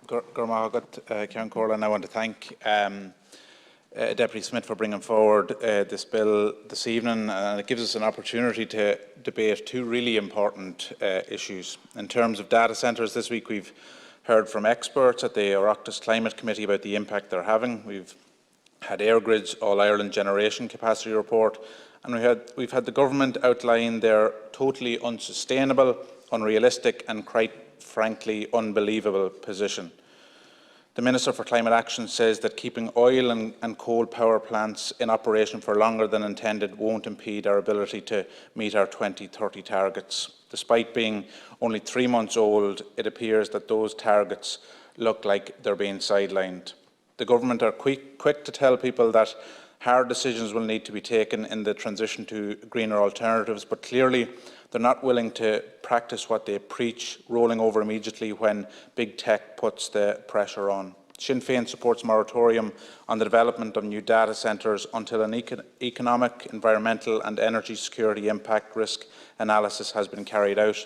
Ceann Corlin, I want to thank Deputy Smith for bringing forward this bill this evening, and it gives us an opportunity to debate two really important issues. In terms of data centres, this week we've heard from experts at the Oireachtas Climate Committee about the impact they're having. We've had Airgrid's All-Ireland Generation Capacity Report, and we've had the government outline their totally unsustainable, unrealistic and quite frankly unbelievable position. The Minister for Climate Action says that keeping oil and coal power plants in operation for longer than intended won't impede our ability to meet our 2030 targets. Despite being only 3 months old, it appears that those targets look like they're being sidelined. The government are quick to tell people that hard decisions will need to be taken in the transition to greener alternatives, but clearly they're not willing to practice what they preach, rolling over immediately when big tech puts the pressure on. Sinn Féin supports moratorium on the development of new data centres until an economic, environmental and energy security impact risk analysis has been carried out.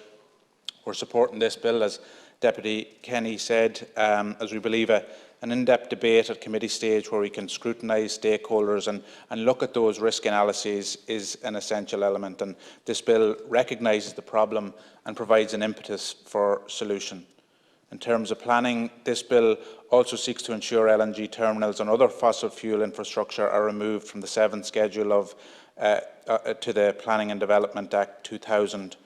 We're supporting this bill, as Deputy Kenny said, as we believe an in-depth debate at committee stage where we can scrutinise stakeholders and look at those risk analyses is an essential element, and this bill recognises the problem and provides an impetus for solution. In terms of planning, this bill also seeks to ensure LNG terminals and other fossil fuel infrastructure are removed from the 7th schedule to the Planning and Development Act 2000.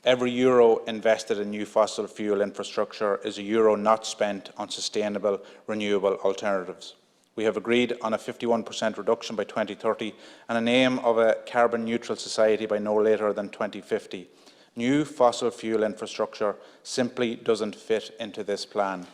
Every euro invested in new fossil fuel infrastructure is a euro not spent on sustainable, renewable alternatives. We have agreed on a 51% reduction by 2030 and an aim of a carbon-neutral society by no later than 2050. New fossil fuel infrastructure simply doesn't fit into this plan.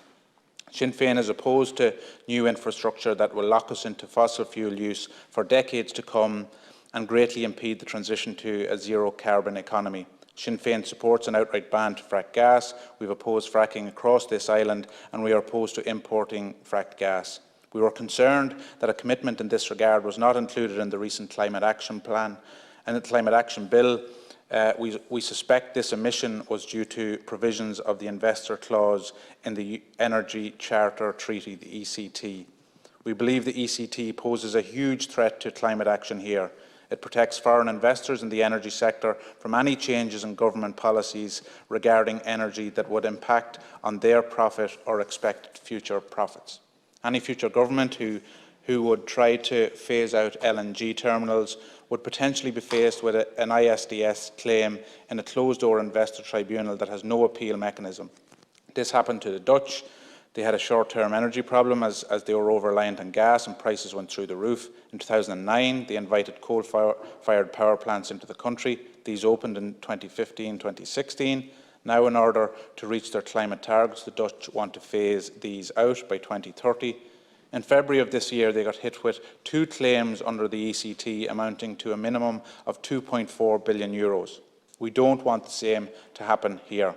Sinn Féin is opposed to new infrastructure that will lock us into fossil fuel use for decades to come and greatly impede the transition to a zero-carbon economy. Sinn Féin supports an outright ban to frack gas. We've opposed fracking across this island, and we are opposed to importing fracked gas. We were concerned that a commitment in this regard was not included in the recent Climate Action Plan and the Climate Action Bill. We suspect this omission was due to provisions of the investor clause in the Energy Charter Treaty, the ECT. We believe the ECT poses a huge threat to climate action here. It protects foreign investors in the energy sector from any changes in government policies regarding energy that would impact on their profit or expected future profits. Any future government who would try to phase out LNG terminals would potentially be faced with an ISDS claim in a closed-door investor tribunal that has no appeal mechanism. This happened to the Dutch. They had a short-term energy problem as they were over-reliant on gas and prices went through the roof. In 2009, they invited coal-fired power plants into the country. These opened in 2015-2016. Now, in order to reach their climate targets, the Dutch want to phase these out by 2030. In February of this year, they got hit with 2 claims under the ECT amounting to a minimum of €2.4 billion. We don't want the same to happen here.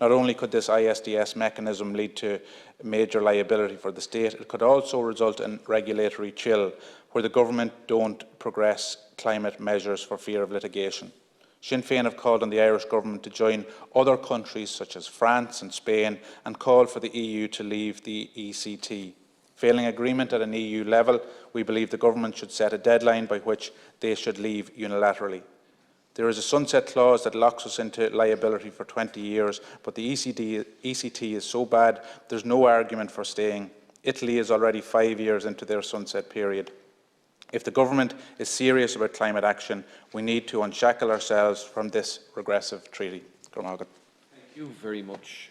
Not only could this ISDS mechanism lead to major liability for the state, it could also result in regulatory chill, where the government don't progress climate measures for fear of litigation. Sinn Féin have called on the Irish government to join other countries such as France and Spain and call for the EU to leave the ECT. Failing agreement at an EU level, we believe the government should set a deadline by which they should leave unilaterally. There is a sunset clause that locks us into liability for 20 years, but the ECT is so bad there's no argument for staying. Italy is already 5 years into their sunset period. If the government is serious about climate action, we need to unshackle ourselves from this regressive treaty. Thank you very much.